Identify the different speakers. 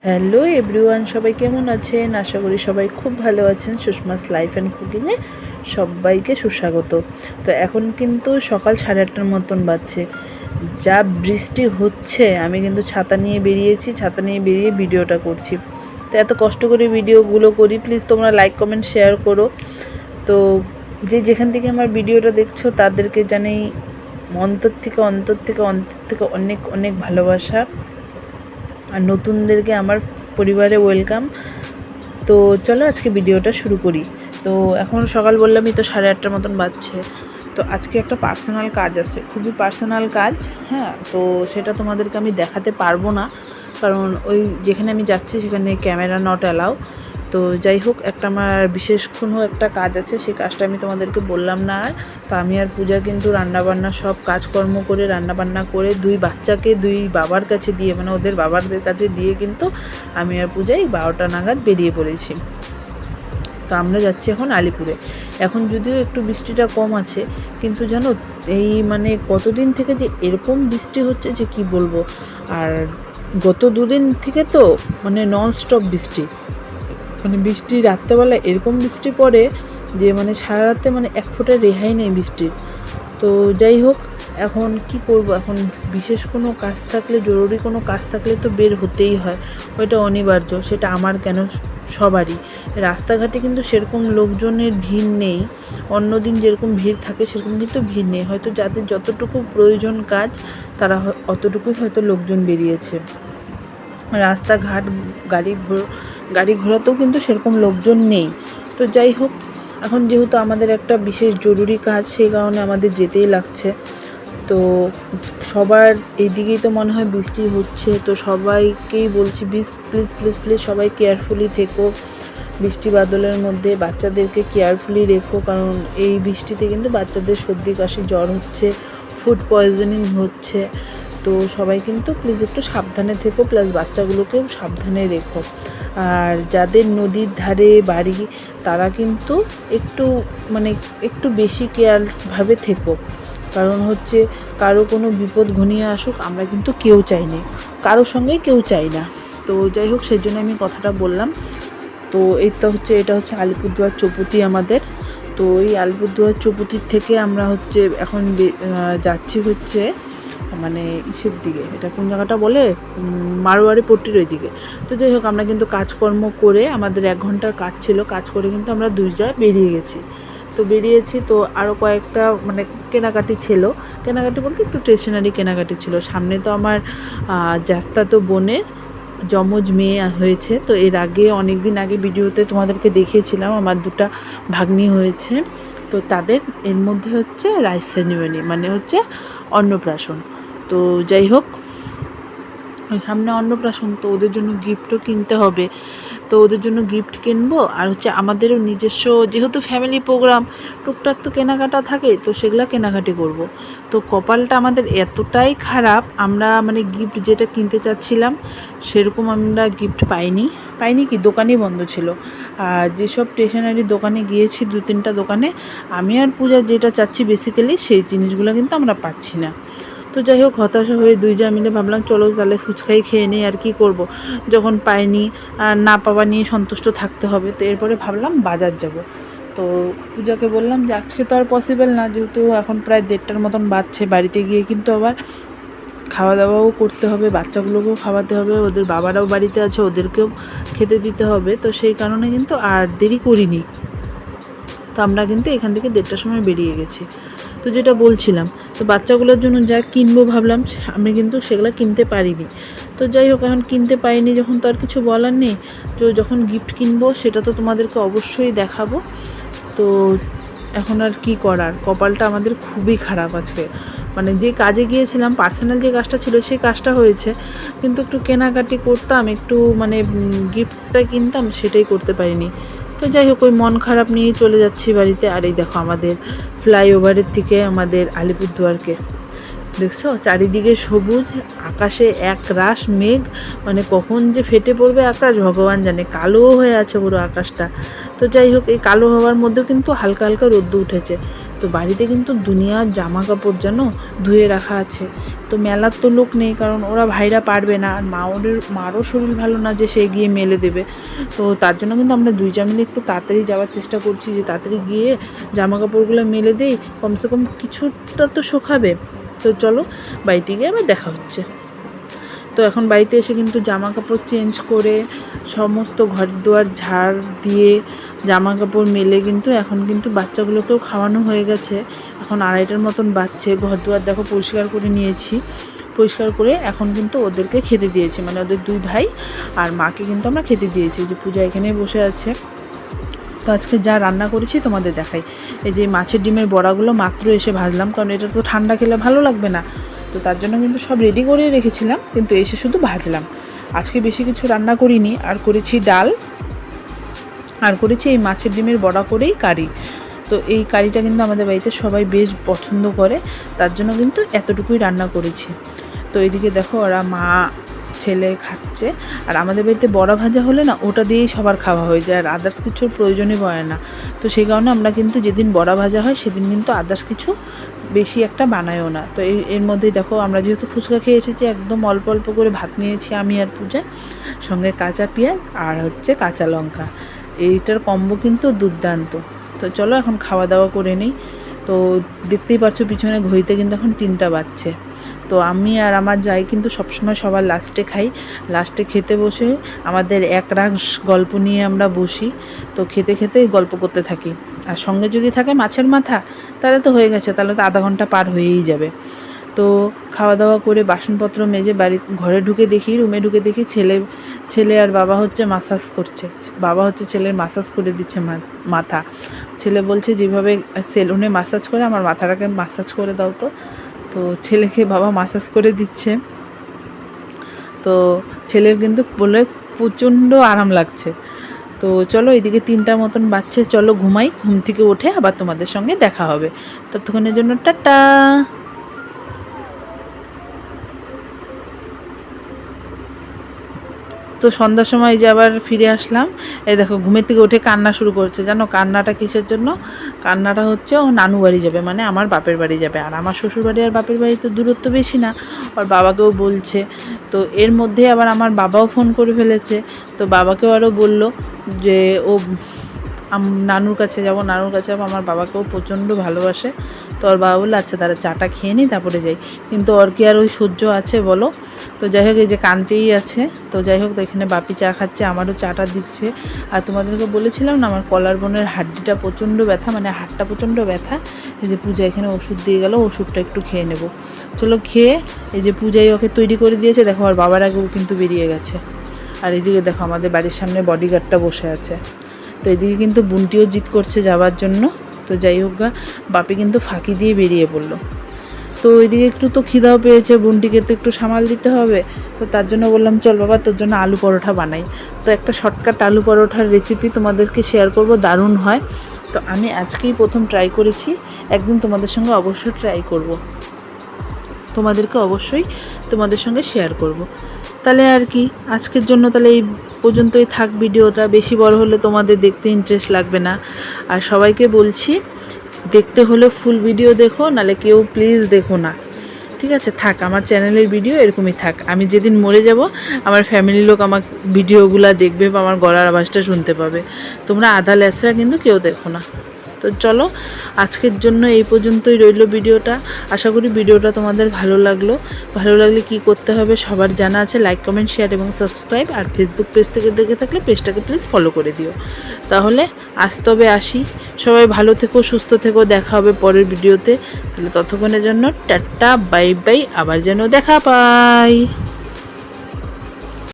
Speaker 1: Hello everyone, সবাই কেমন আছেন? আশা করি সবাই খুব ভালো আছেন। সুষমাস লাইফ অ্যান্ড কুকিংয়ে সবাইকে সুস্বাগত। তো এখন কিন্তু সকাল 8:30টার মতন বাজছে। যা বৃষ্টি হচ্ছে, আমি কিন্তু ছাতা নিয়ে বেরিয়েছি, ছাতা নিয়ে বেরিয়ে ভিডিওটা করছি। তো এত কষ্ট করে ভিডিওগুলো করি, প্লিজ তোমরা লাইক কমেন্ট শেয়ার করো। তো যেখান থেকে আমার ভিডিওটা দেখছো তাদেরকে জানাই অন্তর থেকে অনেক অনেক ভালোবাসা, আর নতুনদেরকে আমার পরিবারে ওয়েলকাম। তো চলো আজকে ভিডিওটা শুরু করি। তো এখন সকাল বললামই তো 8:30টার মতন বাজছে। তো আজকে একটা পার্সোনাল কাজ আছে, খুবই পার্সোনাল কাজ। হ্যাঁ, তো সেটা তোমাদেরকে আমি দেখাতে পারবো না, কারণ ওই যেখানে আমি যাচ্ছি সেখানে ক্যামেরা নট অ্যালাউ। তো যাই হোক, একটা আমার বিশেষ কোনো একটা কাজ আছে, সেই কাজটা আমি তোমাদেরকে বললাম না। আর তো আমি আর পূজা কিন্তু রান্নাবান্না সব কাজকর্ম করে, রান্নাবান্না করে দুই বাচ্চাকে দুই বাবার কাছে দিয়ে, মানে ওদের বাবাদের কাছে দিয়ে কিন্তু আমি আর পূজাই 12টা নাগাদ বেরিয়ে পড়েছি। তো আমরা যাচ্ছি এখন আলিপুরে। এখন যদিও একটু বৃষ্টিটা কম আছে, কিন্তু জানো এই মানে কতদিন থেকে যে এরকম বৃষ্টি হচ্ছে যে কি বলবো। আর গত দুদিন থেকে তো মানে ননস্টপ বৃষ্টি, মানে বৃষ্টি রাত্রেবেলা এরকম বৃষ্টি পড়ে যে মানে সারা রাতে মানে এক ফোঁটা রেহাই নেই বৃষ্টির। তো যাই হোক, এখন কি করব, এখন বিশেষ কোনো কাজ থাকলে, জরুরি কোনো কাজ থাকলে তো বের হতেই হয়, ওইটা অনিবার্য। সেটা আমার কেন, সবারই। রাস্তাঘাটে কিন্তু সেরকম লোকজনের ভিড় নেই, অন্যদিন যেরকম ভিড় থাকে সেরকম কিন্তু ভিড় নেই। হয়তো যাদের যতটুকু প্রয়োজন কাজ, তারা অতটুকুই হয়তো লোকজন বেরিয়েছে। রাস্তাঘাট গাড়ি ঘোড়াতেও কিন্তু সেরকম লোকজন নেই। তো যাই হোক, এখন যেহেতু আমাদের একটা বিশেষ জরুরি কাজ, সেই কারণে আমাদের যেতেই লাগছে। তো সবার এইদিকেই তো মনে হয় বৃষ্টি হচ্ছে, তো সবাইকেই বলছি প্লিজ প্লিজ প্লিজ প্লিজ সবাই কেয়ারফুলি থেকো। বৃষ্টি বাদলের মধ্যে বাচ্চাদেরকে কেয়ারফুলি রেখো, কারণ এই বৃষ্টিতে কিন্তু বাচ্চাদের সর্দি কাশি জ্বর হচ্ছে, ফুড পয়জনিং হচ্ছে। তো সবাই কিন্তু প্লিজ একটু সাবধানে থেকো, প্লাস বাচ্চাগুলোকেও সাবধানে রেখো। আর যাদের নদীর ধারে বাড়ি, তারা কিন্তু একটু মানে একটু বেশি কেয়ারভাবে থেকো, কারণ হচ্ছে কারো কোনো বিপদ ঘনিয়ে আসুক আমরা কিন্তু কেউ চাই না, কারোর সঙ্গেই কেউ চাই না। তো যাই হোক, সেই জন্য আমি কথাটা বললাম। তো এটা হচ্ছে আলিপুরদুয়ার চৌপতি আমাদের। তো এই আলিপুরদুয়ার চৌপতির থেকে আমরা হচ্ছে এখন যাচ্ছি হচ্ছে মানে ইসের দিকে, এটা কোন জায়গাটা বলে, মারোয়ারি পট্টির ওই দিকে। তো যাই হোক, আমরা কিন্তু কাজকর্ম করে, আমাদের 1 ঘন্টার কাজ ছিল, কাজ করে কিন্তু আমরা 2 জায়গায় বেরিয়েছি। তো আরও কয়েকটা মানে কেনাকাটি বলতে একটু স্টেশনারি কেনাকাটি ছিল। সামনে তো আমার যাত্রা তো বোনের যমজ মেয়ে হয়েছে। তো এর আগে অনেক দিন আগে ভিডিওতে তোমাদেরকে দেখিয়েছিলাম আমার 2টা ভাগ্নি হয়েছে। তো তাদের এর মধ্যে হচ্ছে রাইস সেরিমনি, মানে হচ্ছে অন্নপ্রাশন। তো যাই হোক, সামনে অন্নপ্রাশন, তো ওদের জন্য গিফটও কিনতে হবে। তো ওদের জন্য গিফট কিনবো, আর হচ্ছে আমাদেরও নিজস্ব, যেহেতু ফ্যামিলি প্রোগ্রাম, টুকটাক তো কেনাকাটা থাকে, তো সেগুলো কেনাকাটি করব। তো কপালটা আমাদের এতটাই খারাপ, আমরা মানে গিফট যেটা কিনতে চাচ্ছিলাম সেরকম আমরা গিফট পাইনি কি, দোকানই বন্ধ ছিল। আর যেসব স্টেশনারি দোকানে গিয়েছি, 2-3টা দোকানে, আমি আর পূজা যেটা চাচ্ছি বেসিক্যালি সেই জিনিসগুলো কিন্তু আমরা পাচ্ছি না। তো যাই হোক, হতাশা হয়ে 2 জন মিলে ভাবলাম চলো তাহলে ফুচকাই খেয়ে নিই, আর কি করব, যখন পাইনি আর না পাওয়া নিয়ে সন্তুষ্ট থাকতে হবে। তো এরপরে ভাবলাম বাজার যাব। তো পূজাকে বললাম যে আজকে তো আর পসিবল না, যেহেতু এখন প্রায় 1:30টার মতন বাজছে, বাড়িতে গিয়ে কিন্তু আবার খাওয়া দাওয়াও করতে হবে, বাচ্চাগুলোকেও খাওয়াতে হবে, ওদের বাবারাও বাড়িতে আছে, ওদেরকেও খেতে দিতে হবে। তো সেই কারণে কিন্তু আর দেরি করিনি। তো আমরা কিন্তু এখান থেকে 1:30টার সময় বেরিয়ে গেছি। তো যেটা বলছিলাম, তো বাচ্চাগুলোর জন্য যা কিনবো ভাবলাম, আমি কিন্তু সেগুলো কিনতে পারিনি। তো যাই হোক, এখন কিনতে পারিনি যখন তো আর কিছু বলার নেই। তো যখন গিফট কিনবো সেটা তো তোমাদেরকে অবশ্যই দেখাবো। তো এখন আর কি করার, কপালটা আমাদের খুবই খারাপ আজকে। মানে যে কাজে গিয়েছিলাম, পার্সোনাল যে কাজটা ছিল সেই কাজটা হয়েছে, কিন্তু একটু কেনাকাটি করতাম, একটু মানে গিফটটা কিনতাম, সেটাই করতে পারিনি। তো যাই হোক, ওই মন খারাপ নিয়েই চলে যাচ্ছি বাড়িতে। আর এই দেখো, আমাদের ফ্লাইওভারের থেকে আমাদের আলিপুরদুয়ারকে দেখছো, চারিদিকে সবুজ, আকাশে এক রাশ মেঘ, মানে কখন যে ফেটে পড়বে আকাশ ভগবান জানে, কালো হয়ে আছে পুরো আকাশটা। তো যাই হোক, এই কালো হওয়ার মধ্যেও কিন্তু হালকা হালকা রোদ্দু উঠেছে। তো বাড়িতে কিন্তু দুনিয়ার জামা কাপড় যেন ধুয়ে রাখা আছে। তো তো মেলার তো লোক নেই, কারণ ওরা ভাইরা পারবে না, আর মারও শরীর ভালো না যে সে গিয়ে মেলে দেবে। তো তার জন্য কিন্তু আমরা দুই মিলে একটু তাড়াতাড়ি যাওয়ার চেষ্টা করছি, যে তাড়াতাড়ি গিয়ে জামা কাপড়গুলো মেলে দেই, কমসে কম কিছুটা তো শুকাবে। তো চলো বাড়িতে গিয়ে আবার দেখা হচ্ছে। তো এখন বাড়িতে এসে কিন্তু জামা কাপড় চেঞ্জ করে সমস্ত ঘর দুয়ার ঝাড় দিয়ে জামা কাপড় মেলে কিন্তু এখন কিন্তু বাচ্চাগুলোকেও খাওয়ানো হয়ে গেছে। এখন 2:30টার মতন বাজছে। ঘর দুয়ার দেখো পরিষ্কার করে নিয়েছি, পরিষ্কার করে এখন কিন্তু ওদেরকে খেতে দিয়েছি, মানে ওদের 2 ভাই আর মাকে কিন্তু আমরা খেতে দিয়েছি। যে পূজা এখানে বসে আছে। তো আজকে যা রান্না করেছি তোমাদের দেখাই। এই যে মাছের ডিমের বড়াগুলো মাত্র এসে ভাজলাম, কারণ এটা তো ঠান্ডা খেলে ভালো লাগবে না, তো তার জন্য কিন্তু সব রেডি করে রেখেছিলাম, কিন্তু এসে শুধু ভাজলাম। আজকে বেশি কিছু রান্না করিনি, আর করেছি ডাল, আর করেছি এই মাছের ডিমের বড়া করেই কারি। তো এই কারিটা কিন্তু আমাদের বাড়িতে সবাই বেশ পছন্দ করে, তার জন্য কিন্তু এতটুকুই রান্না করেছি। তো এদিকে দেখো ওরা মা ছেলে খাচ্ছে, আর আমাদের বাড়িতে বড়া ভাজা হলে না ওটা দিয়েই সবার খাওয়া হয়ে যায়, আর আদার্স কিছুর প্রয়োজনই পড়ে না। তো সেই কারণে আমরা কিন্তু যেদিন বড়া ভাজা হয় সেদিন কিন্তু আদার্স কিছু বেশি একটা বানায়ও না। তো এর মধ্যেই দেখো আমরা যেহেতু ফুচকা খেয়ে এসেছি, একদম অল্প অল্প করে ভাত নিয়েছি আমি আর পূজা, সঙ্গে কাঁচা পেঁয়াজ আর হচ্ছে কাঁচা লঙ্কা। এইটার কম্বো কিন্তু দুর্দান্ত। তো চলো এখন খাওয়া দাওয়া করে নিই। তো দেখতেই পাচ্ছ পিছনে ঘড়িতে কিন্তু এখন 3টা বাজছে। তো আমি আর আমার জামাই কিন্তু সবসময় সবার লাস্টে খাই। লাস্টে খেতে বসে আমাদের একরাশ গল্প নিয়ে আমরা বসি। তো খেতে খেতে গল্প করতে থাকি, আর সঙ্গে যদি থাকে মাছের মাথা তাহলে তো হয়ে গেছে, তাহলে তো আধা ঘন্টা পার হয়েই যাবে। তো খাওয়া দাওয়া করে বাসনপত্র মেজে ঘরে ঢুকে দেখি, রুমে ঢুকে দেখি ছেলে আর বাবা হচ্ছে মাসাজ করছে। বাবা হচ্ছে ছেলের মাসাজ করে দিচ্ছে মাথা। ছেলে বলছে যেভাবে সেলুনে মাসাজ করে আমার মাথাটাকে মাসাজ করে দাও। তো ছেলেকে বাবা মাসাজ করে দিচ্ছে। তো ছেলের কিন্তু বলে প্রচণ্ড আরাম লাগছে। তো চলো এদিকে 3টার মতন বাজছে, চলো ঘুমাই। ঘুম থেকে উঠে আবার তোমাদের সঙ্গে দেখা হবে। ততক্ষণের জন্য টাটা। তো সন্ধ্যার সময় যে আবার ফিরে আসলাম, এই দেখো ঘুমের থেকে উঠে কান্না শুরু করছে। জানো কান্নাটা কিসের জন্য? কান্নাটা হচ্ছে ও নানু বাড়ি যাবে, মানে আমার বাপের বাড়ি যাবে। আর আমার শ্বশুর বাড়ি আর বাপের বাড়ি তো দূরত্ব বেশি না, আর বাবাকেও বলছে। তো এর মধ্যে আবার আমার বাবাও ফোন করে ফেলেছে। তো বাবাকেও আরও বললো যে ও নানুর কাছে যাবো। আমার বাবাকেও প্রচণ্ড ভালোবাসে। তো ওর বাবা বললো আচ্ছা তারা চাটা খেয়ে নিই তারপরে যাই, কিন্তু ওর কি আর ওই সহ্য আছে বলো? তো যাই হোক এই যে কানতেই আছে। তো যাই হোক এখানে বাপি চা খাচ্ছে, আমারও চাটা দিচ্ছে। আর তোমাদেরকে বলেছিলাম না আমার কলার বোনের হাড্ডিটা প্রচণ্ড ব্যথা, মানে হাতটা প্রচণ্ড ব্যথা। এই যে পূজা এখানে ওষুধ দিয়ে গেল, ওষুধটা একটু খেয়ে নেব। চলো খেয়ে, এই যে পূজাই ওকে তৈরি করে দিয়েছে, দেখো আর বাবার আগেও কিন্তু বেরিয়ে গেছে। আর এইদিকে দেখো আমাদের বাড়ির সামনে বডিগার্ডটা বসে আছে। তো এদিকে কিন্তু বুনটিও জিদ করছে যাওয়ার জন্য। তো যাই হোক বাপি কিন্তু ফাঁকি দিয়ে বেরিয়ে পড়লো। তো ওইদিকে একটু তো খিদাও পেয়েছে, বুনটিকে তো একটু সামাল দিতে হবে। তো তার জন্য বললাম চল বাবা তোর জন্য আলু পরোটা বানাই। তো একটা শর্টকাট আলু পরোটার রেসিপি তোমাদেরকে শেয়ার করব, দারুণ হয়। তো আমি আজকেই প্রথম ট্রাই করেছি, একদিন তোমাদের সঙ্গে অবশ্যই ট্রাই করব, তোমাদের সঙ্গে শেয়ার করব। তাহলে আর কি আজকের জন্য তাহলে এই পর্যন্তই থাক ভিডিওটা। বেশি বড় হলে তোমাদের দেখতে ইন্টারেস্ট লাগবে না। আর সবাইকে বলছি দেখতে হলে ফুল ভিডিও দেখো, নাহলে কেউ প্লিজ দেখো না, ঠিক আছে? থাক আমার চ্যানেলের ভিডিও এরকমই থাক। আমি যেদিন মরে যাব আমার ফ্যামিলির লোক আমার ভিডিওগুলো দেখবে বা আমার গলার আওয়াজটা শুনতে পাবে। তোমরা আধা ল্যাসরা কিন্তু কেউ দেখো না। তো চলো আজকের জন্য এই পর্যন্তই রইল ভিডিওটা। আশা করি ভিডিওটা তোমাদের ভালো লাগলে কি করতে হবে সবার জানা আছে, লাইক কমেন্ট শেয়ার এবং সাবস্ক্রাইব। আর ফেসবুক পেজ থেকে দেখে থাকলে পেজটাকে প্লিজ ফলো করে দিও। তাহলে তবে আসি, সবাই ভালো থেকো, সুস্থ থেকো, দেখা হবে পরের ভিডিওতে। তাহলে ততক্ষণের জন্য টাটা বাই বাই, আবার যেন দেখা পাই।